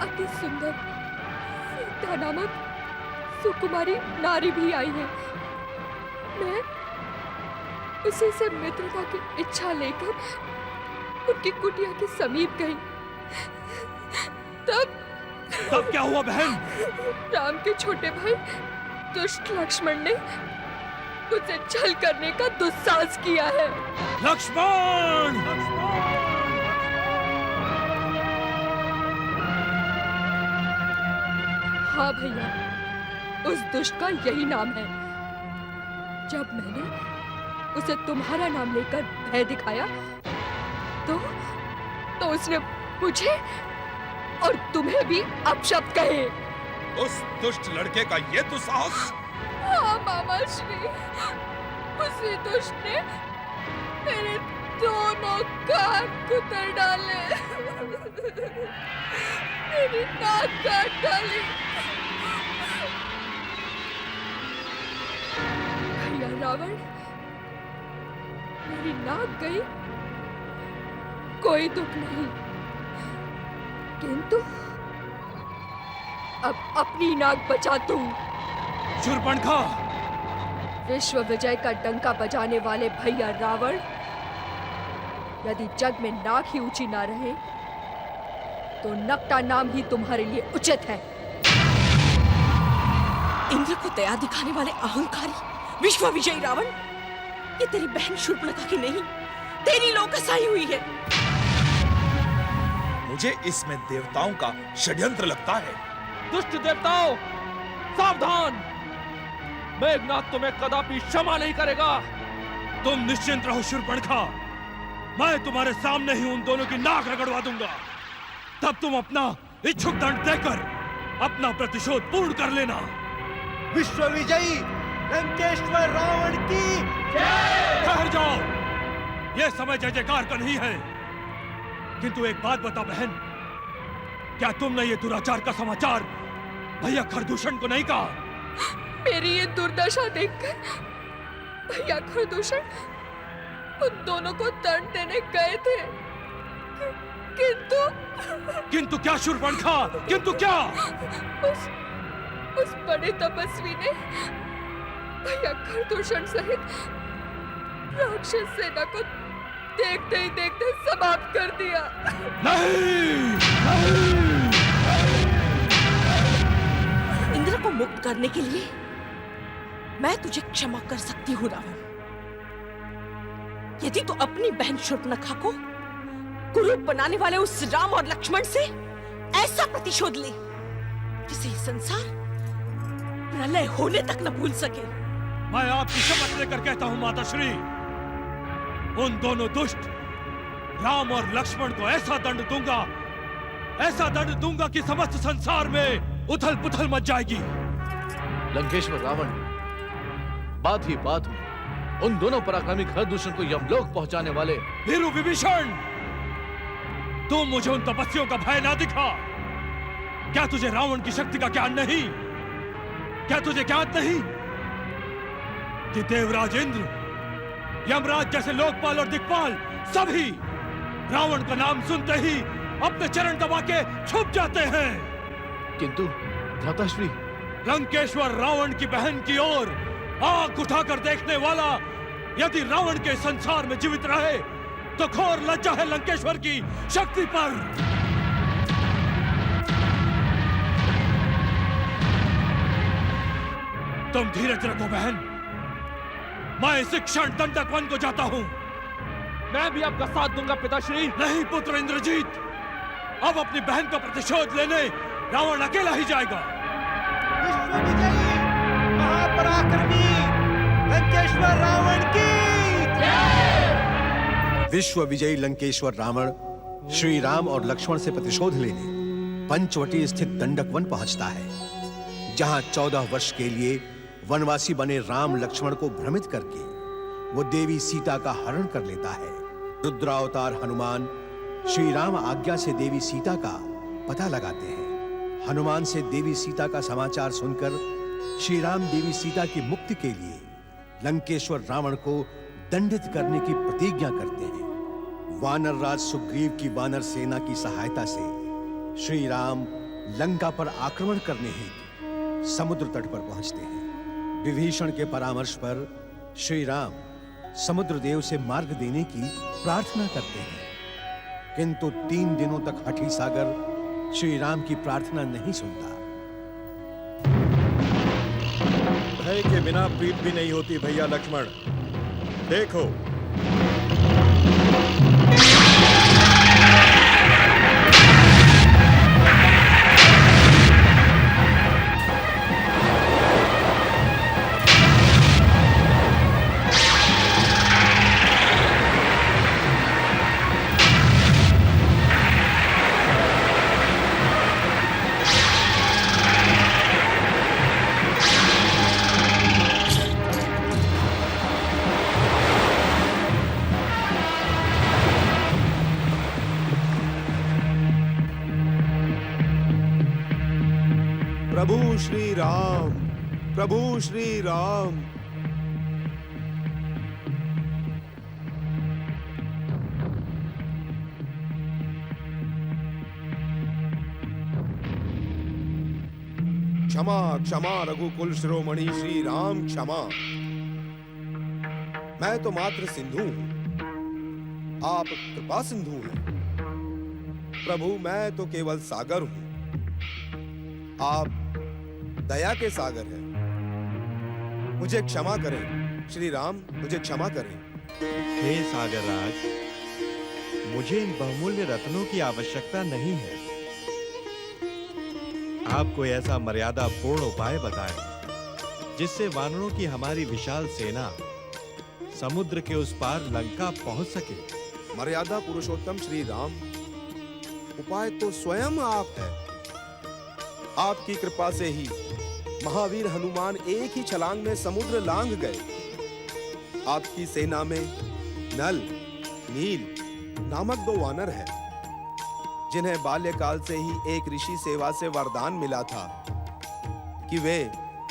S2: अति सुंदर सीता नामक सुकुमारी नारी भी आई है। मैं उसी से मित्रता की इच्छा लेकर उनकी कुटिया के समीप गई। तब
S6: क्या हुआ बहन?
S2: राम के छोटे भाई दुष्ट लक्ष्मण ने उसे छल करने का दुस्साहस किया है।
S6: लक्ष्मण!
S2: हाँ भैया, उस दुष्ट का यही नाम है। जब मैंने उसे तुम्हारा नाम लेकर भय दिखाया तो उसने मुझे और तुम्हें भी अपशब्द कहे।
S5: उस दुष्ट लड़के का ये दुस्साहस?
S2: हाँ मामा श्री, उसी दुष्ट ने मेरे दोनों कान कुतर डाले, मेरी नाक काट डाली। भैया रावण, मेरी नाक गई, कोई दुख नहीं, किंतु अब अपनी नाक बचा तू।
S6: शूर्पणखा!
S2: विश्व विजय का डंका बजाने वाले भैया रावण, यदि जग में नाक ही ऊंची ना रहे तो नकटा नाम ही तुम्हारे लिए उचित है। इंद्र को दया दिखाने वाले अहंकारी विश्व विजयी रावण, ये तेरी बहन शूर्पणखा की नहीं, तेरी लोकसाई हुई है।
S5: मुझे इसमें देवताओं का षड्यंत्र लगता है।
S3: दुष्ट देवताओं, सावधान! मेघनाद तुम्हें कदापि क्षमा नहीं करेगा।
S6: तुम निश्चिंत रहो शूर्पणखा, मैं तुम्हारे सामने ही उन दोनों की नाक रगड़वा दूंगा। तब तुम अपना इच्छुक दंड देकर अपना प्रतिशोध पूर्ण कर लेना।
S7: विश्व विजयी लंकेश्वर रावण की
S6: ठहर जाओ, यह समय जय जयकार का नहीं है। किंतु एक बात बता बहन, क्या तुमने ये दुराचार का समाचार भैया खरदूषण को नहीं कहा?
S14: मेरी ये दुर्दशा देखकर भैया खरदूषण उन दोनों को दंड देने गए थे,
S6: किंतु क्या शूर्पणखा, किंतु क्या?
S14: उस बड़े तपस्वी ने भैया खरदूषण सहित राक्षस सेना को देखते ही देखते समाप्त कर दिया।
S2: इंद्र को मुक्त करने के लिए मैं तुझे क्षमा कर सकती हूँ रावण, यदि तू अपनी बहन शूर्पणखा को कुरूप बनाने वाले उस राम और लक्ष्मण से ऐसा प्रतिशोध ले जिसे संसार प्रलय होने तक न भूल सके।
S6: मैं आपकी शपथ लेकर कहता हूँ माताश्री, उन दोनों दुष्ट राम और लक्ष्मण को ऐसा दंड दूंगा कि समस्त संसार में उथल पुथल मच जाएगी।
S3: लंकेश्वर रावण, बात ही बात में उन दोनों पराक्रमी खरदूषण को यमलोक पहुंचाने वाले
S6: वीरू विभीषण, तुम मुझे उन तपस्वियों का भय ना दिखा। क्या तुझे रावण की शक्ति का ज्ञान नहीं? क्या तुझे ज्ञात नहीं कि देवराज इंद्र, यमराज जैसे लोकपाल और दिक्पाल सभी रावण का नाम सुनते ही अपने चरण दबा के छुप जाते हैं?
S3: किंतु भ्राताश्री,
S6: लंकेश्वर रावण की बहन की ओर आंख उठाकर देखने वाला यदि रावण के संसार में जीवित रहे तो घोर लज्जा है लंकेश्वर की शक्ति पर। तुम धीरज रखो बहन, मैं इस क्षण दंडक वन को जाता हूं।
S3: मैं भी आपका साथ दूंगा पिताश्री।
S6: नहीं पुत्र इंद्रजीत, अब अपनी बहन का प्रतिशोध लेने रावण अकेला ही जाएगा।
S7: विश्व विजयी महापराक्रमी लंकेश्वर रावण की जय।
S1: विश्व विजयी लंकेश्वर रावण श्री राम और लक्ष्मण से प्रतिशोध लेने पंचवटी स्थित दंडक वन पहुंचता है, जहां 14 वर्ष के लिए वनवासी बने राम लक्ष्मण को भ्रमित करके वो देवी सीता का हरण कर लेता है। रुद्रावतार हनुमान श्री राम आज्ञा से देवी सीता का पता लगाते हैं। हनुमान से देवी सीता का समाचार सुनकर श्री राम देवी सीता की मुक्ति के लिए लंकेश्वर रावण को दंडित करने की प्रतिज्ञा करते हैं। वानर राज सुग्रीव की वानर सेना की सहायता से श्री राम लंका पर आक्रमण करने हेतु समुद्र तट पर पहुंचते हैं। विभीषण के परामर्श पर श्री राम समुद्र देव से मार्ग देने की प्रार्थना करते हैं, किंतु 3 दिनों तक हठी सागर श्री राम की प्रार्थना नहीं सुनता।
S15: भय के बिना प्रीत भी नहीं होती भैया लक्ष्मण। देखो, प्रभु श्री राम, प्रभु श्री राम। क्षमा क्षमा रघुकुल शिरोमणि श्री राम क्षमा। मैं तो मात्र सिंधु हूं, आप कृपा सिंधु हैं। प्रभु मैं तो केवल सागर हूं, आप दया के सागर हैं। मुझे क्षमा करें श्री राम, मुझे क्षमा करें।
S16: हे सागर राज, मुझे इन बहुमूल्य रत्नों की आवश्यकता नहीं है। आप कोई ऐसा मर्यादा पूर्ण उपाय बताएं जिससे वानरों की हमारी विशाल सेना समुद्र के उस पार लंका पहुंच सके।
S15: मर्यादा पुरुषोत्तम श्री राम, उपाय तो स्वयं आप है। आपकी कृपा से ही महावीर हनुमान एक ही छलांग में समुद्र लांघ गए। आपकी सेना में नल, नील नामक 2 वानर हैं, जिन्हें बाल्यकाल से ही एक ऋषि सेवा से वरदान मिला था कि वे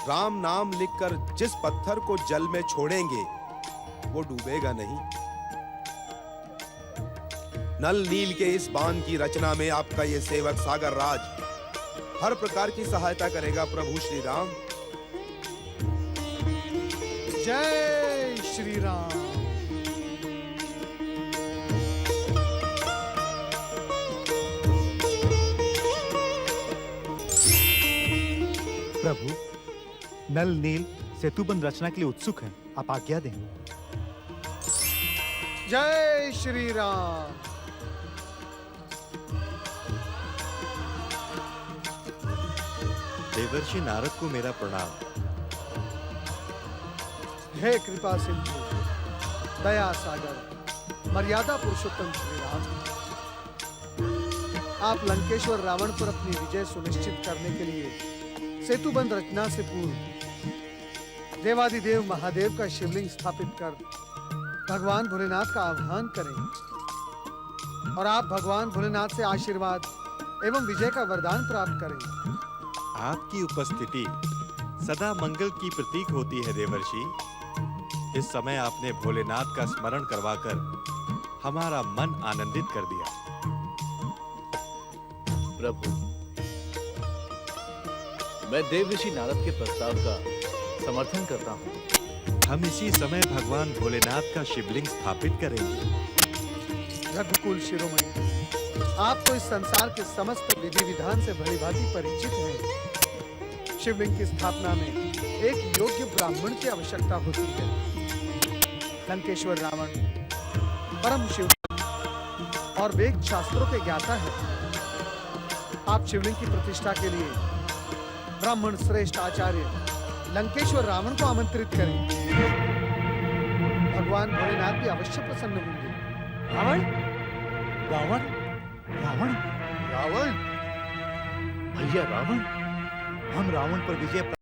S15: राम नाम लिखकर जिस पत्थर को जल में छोड़ेंगे वो डूबेगा नहीं। नल नील के इस बांध की रचना में आपका ये सेवक सागर राज हर प्रकार की सहायता करेगा प्रभु श्री राम।
S10: जय श्री राम।
S11: प्रभु, नल नील सेतुबंध रचना के लिए उत्सुक हैं। आप आज्ञा दें।
S10: जय श्री राम।
S16: देवर्षि नारद को मेरा प्रणाम।
S10: हे कृपा सिंधु, दया सागर, मर्यादा पुरुषोत्तम श्री राम, आप लंकेश्वर रावण पर अपनी विजय सुनिश्चित करने के लिए सेतुबंध रचना से पूर्व देवादिदेव महादेव का शिवलिंग स्थापित कर भगवान भोलेनाथ का आह्वान करें और आप भगवान भोलेनाथ से आशीर्वाद एवं विजय का वरदान प्राप्त करें।
S16: आपकी उपस्थिति सदा मंगल की प्रतीक होती है देवर्षि। इस समय आपने भोलेनाथ का स्मरण करवाकर हमारा मन आनंदित कर दिया।
S3: प्रभु, मैं देवर्षि नारद के प्रस्ताव का समर्थन करता हूँ।
S16: हम इसी समय भगवान भोलेनाथ का शिवलिंग स्थापित करेंगे।
S10: रघुकुल शिरोमणि, आप तो इस संसार के समस्त विधि विधान से भलीभांति परिचित हैं। शिवलिंग की स्थापना में एक योग्य ब्राह्मण की आवश्यकता होती है। लंकेश्वर रावण परम शिव और वेद शास्त्रों के ज्ञाता है। आप शिवलिंग की प्रतिष्ठा के लिए ब्राह्मण श्रेष्ठ आचार्य लंकेश्वर रावण को आमंत्रित करें। भगवान भोलेनाथ भी अवश्य प्रसन्न होंगे।
S11: रावण, रावण, रावण,
S10: रावण,
S11: भैया रावण, हम रावण पर विजय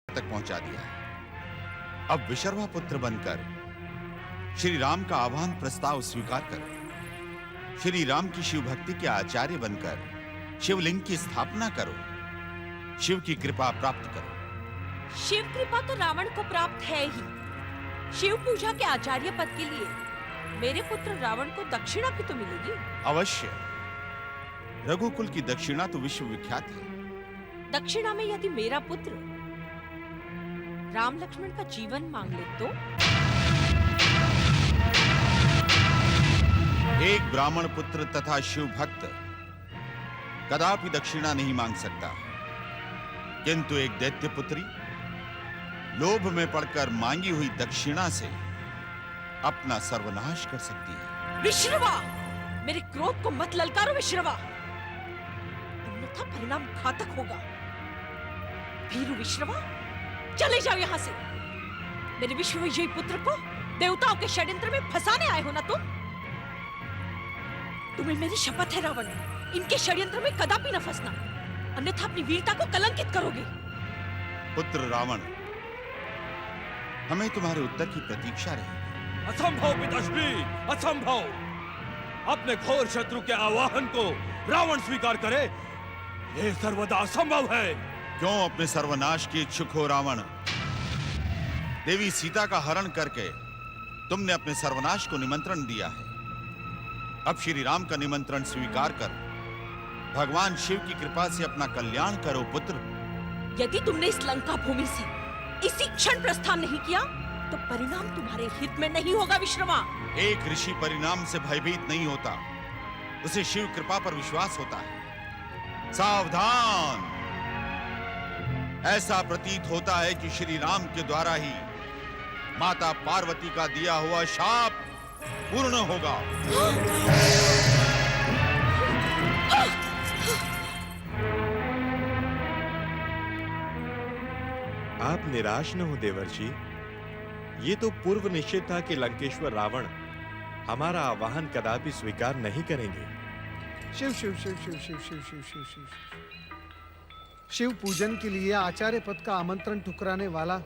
S17: तक पहुंचा दिया है। अब विशर्वा पुत्र बनकर श्री राम का आह्वान प्रस्ताव स्वीकार करो। श्री राम की शिव भक्ति के आचार्य बनकर शिवलिंग की स्थापना करो। शिव की कृपा प्राप्त करो।
S18: शिव कृपा तो रावण को प्राप्त है ही। शिव पूजा के आचार्य पद के लिए मेरे पुत्र रावण को दक्षिणा भी तो मिलेगी।
S17: अवश्य। रघुकुल की दक्षिणा तो विश्व विख्यात है।
S18: दक्षिणा में यदि मेरा पुत्र राम लक्ष्मण का जीवन मांग ले तो?
S17: एक ब्राह्मण पुत्र तथा शिव भक्त कदापि दक्षिणा नहीं मांग सकता, किंतु एक दैत्य पुत्री लोभ में पड़कर मांगी हुई दक्षिणा से अपना सर्वनाश कर सकती है।
S18: विश्रवा, मेरे क्रोध को मत ललकारो विश्रवा, अन्यथा परिणाम घातक होगा। भीरू विश्रवा, चले जाओ यहाँ से। मेरे विश्व विजयी पुत्र को देवताओं के षड्यंत्र में फंसाने आए हो ना तुम? तुम्हें मेरी शपथ है रावण, इनके षड्यंत्र में कदापि न फंसना, अन्यथा अपनी वीरता को कलंकित करोगे।
S17: पुत्र रावण, हमें तुम्हारे उत्तर की प्रतीक्षा रहेगी।
S6: असंभव पिताश्री, असंभव। अपने घोर शत्रु के आवाहन को रावण स्वीकार करे, यह सर्वदा असंभव है।
S17: क्यों अपने सर्वनाश की इच्छुक हो रावण? देवी सीता का हरण करके तुमने अपने सर्वनाश को निमंत्रण दिया है। अब श्री राम का निमंत्रण स्वीकार कर भगवान शिव की कृपा से अपना कल्याण करो पुत्र।
S18: यदि तुमने इस लंका भूमि से इसी क्षण प्रस्थान नहीं किया तो परिणाम तुम्हारे हित में नहीं होगा विश्रमा।
S17: एक ऋषि परिणाम से भयभीत नहीं होता, उसे शिव कृपा पर विश्वास होता है। सावधान! ऐसा प्रतीत होता है कि श्री राम के द्वारा ही माता पार्वती का दिया हुआ शाप पूर्ण होगा।
S16: आप निराश न हो देवर्षि, ये तो पूर्व निश्चित था कि लंकेश्वर रावण हमारा आवाहन कदापि स्वीकार नहीं करेंगे।
S10: शिव शिव शिव शिव शिव शिव शिव शिव शिव शिव पूजन के लिए आचार्य पद का आमंत्रण ठुकराने वाला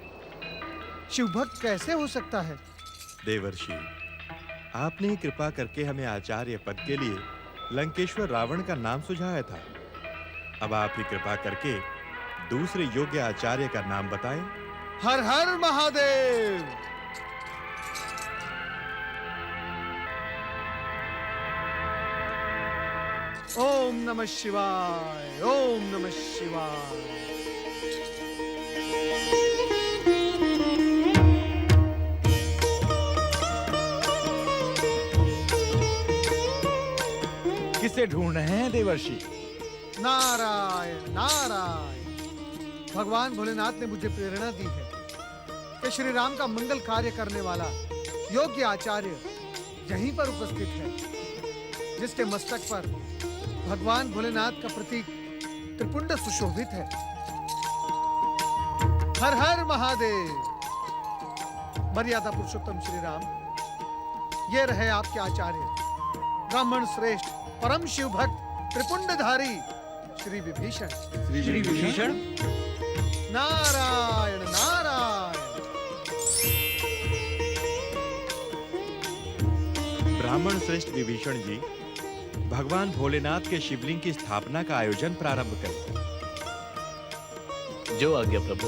S10: शिव भक्त कैसे हो सकता है?
S16: देवर्षि, आपने ही कृपा करके हमें आचार्य पद के लिए लंकेश्वर रावण का नाम सुझाया था। अब आप ही कृपा करके दूसरे योग्य आचार्य का नाम बताएं।
S10: हर हर महादेव। ओम नमः शिवाय, ओम नमः शिवाय।
S6: किसे ढूंढ रहे हैं देवर्षि?
S10: नारायण नारायण। भगवान भोलेनाथ ने मुझे प्रेरणा दी है कि श्री राम का मंगल कार्य करने वाला योग्य आचार्य यहीं पर उपस्थित है, जिसके मस्तक पर भगवान भोलेनाथ का प्रतीक त्रिपुंड सुशोभित है। हर हर महादेव। मर्यादा पुरुषोत्तम श्री राम, ये रहे आपके आचार्य, ब्राह्मण श्रेष्ठ परम शिव भक्त त्रिपुंडधारी श्री विभीषण।
S6: श्री विभीषण?
S10: नारायण नारायण।
S16: ब्राह्मण श्रेष्ठ विभीषण जी, भगवान भोलेनाथ के शिवलिंग की स्थापना का आयोजन प्रारंभ करें।
S19: जो आज्ञा प्रभु।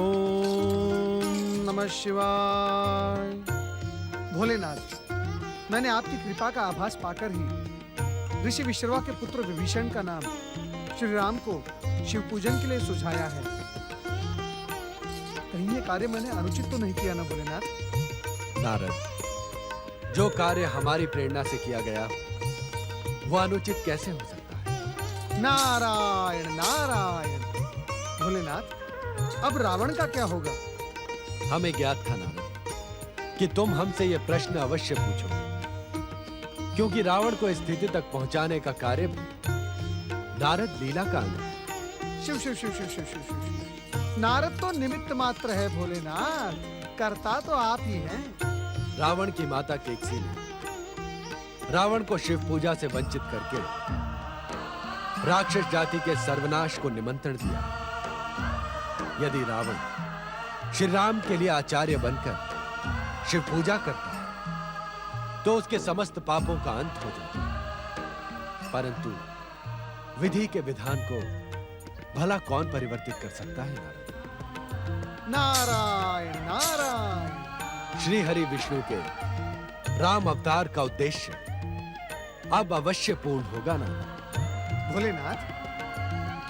S10: ओम नमः शिवाय। भोलेनाथ, मैंने आपकी कृपा का आभास पाकर ही ऋषि विश्रवा के पुत्र विभीषण का नाम श्री राम को शिव पूजन के लिए सुझाया है। कहीं ये कार्य मैंने अनुचित तो नहीं किया ना भोलेनाथ?
S20: नारद, जो कार्य हमारी प्रेरणा से किया गया वो अनुचित कैसे हो सकता है?
S10: नारायण नारायण। भोलेनाथ, अब रावण का क्या होगा?
S20: हमें ज्ञात था नारद कि तुम हमसे यह प्रश्न अवश्य पूछोगे, क्योंकि रावण को स्थिति तक पहुंचाने का कार्य नारद लीला का अंग है।
S10: शिव शिव शिव शिव शिव शिव शिव। नारद तो निमित्त मात्र है भोलेनाथ, करता तो आप ही हैं।
S20: रावण की माता केकसी ने रावण को शिव पूजा से वंचित करके राक्षस जाति के सर्वनाश को निमंत्रण दिया। यदि रावण श्री राम के लिए आचार्य बनकर शिव पूजा करता है तो उसके समस्त पापों का अंत हो जाता है, परंतु विधि के विधान को भला कौन परिवर्तित कर सकता है?
S10: नारायण नारायण।
S20: श्री हरि विष्णु के राम अवतार का उद्देश्य अब अवश्य पूर्ण होगा ना?
S10: भोलेनाथ,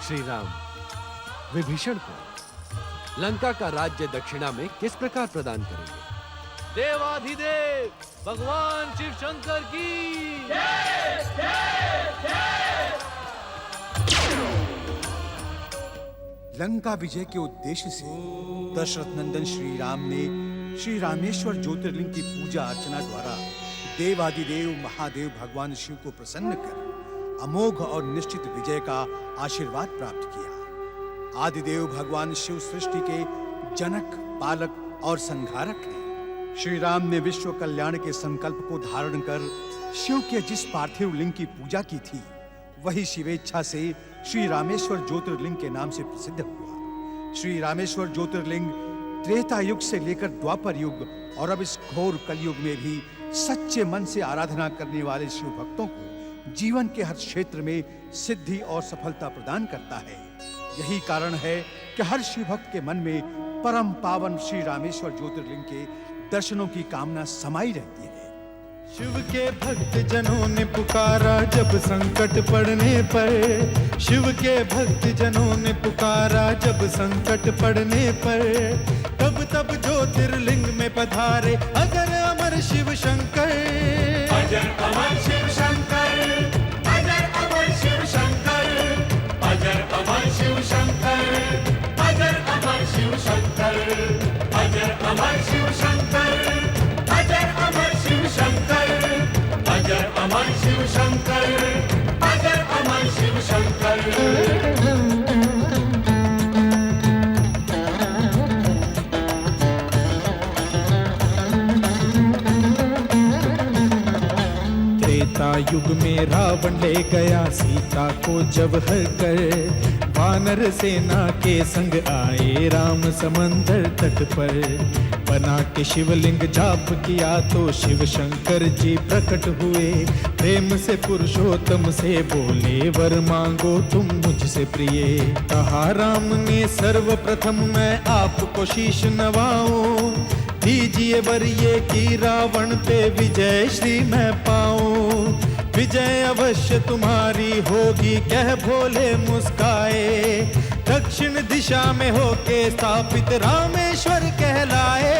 S20: श्री राम विभीषण को लंका का राज्य दक्षिणा में किस प्रकार प्रदान करेंगे?
S3: देवाधिदेव भगवान शिव शंकर की
S19: लंका विजय के उद्देश्य से दशरथ नंदन श्री राम ने श्री रामेश्वर ज्योतिर्लिंग की पूजा अर्चना द्वारा देवादिदेव महादेव भगवान शिव को प्रसन्न कर अमोघ और निश्चित विजय का आशीर्वाद प्राप्त किया। आदिदेव भगवान शिव सृष्टि के जनक, पालक और संहारक हैं। श्री राम ने विश्व कल्याण के संकल्प को धारण कर शिव के जिस पार्थिव लिंग की पूजा की थी, वही शिवेच्छा से श्री रामेश्वर ज्योतिर्लिंग के नाम से प्रसिद्ध हुआ। श्री रामेश्वर ज्योतिर्लिंग त्रेता युग से लेकर द्वापर युग और अब इस घोर कलयुग में भी सच्चे मन से आराधना करने वाले शिव भक्तों को जीवन के हर क्षेत्र में सिद्धि और सफलता प्रदान करता है। यही कारण है कि हर शिव भक्त के मन में परम पावन श्री रामेश्वर ज्योतिर्लिंग के दर्शनों की कामना समाई रहती है।
S21: शिव के भक्त जनों ने पुकारा जब संकट पड़ने पर, शिव के भक्त जनों ने पुकारा जब संकट पड़ने पर, तब तब ज्योतिर्लिंग में पधारे अजर अमर शिव शंकर। अजर अमर शिव शंकर, अजर अमर शिव शंकर, अजर अमर शिव शंकर, अजर अमर शिव शंकर, अजर अमर शिव शंकर, अजर अमर शिव शंकर, अजर अमर शिव शंकर, अजर अमर शिव शंकर। त्रेता युग में रावण ले गया सीता को जब हर कर, वानर सेना के संग आए राम समंदर तट पर। बना के शिवलिंग जाप किया तो शिव शंकर जी प्रकट हुए, प्रेम से पुरुषोत्तम से बोले वर मांगो तुम मुझसे प्रिय। कहा राम ने सर्वप्रथम मैं आपको शीश नवाऊं, दीजिए वर ये कि रावण पे विजय श्री मैं पाऊं। विजय अवश्य तुम्हारी होगी कह भोले मुस्काए, दक्षिण दिशा में होके स्थापित रामेश्वर कहलाए।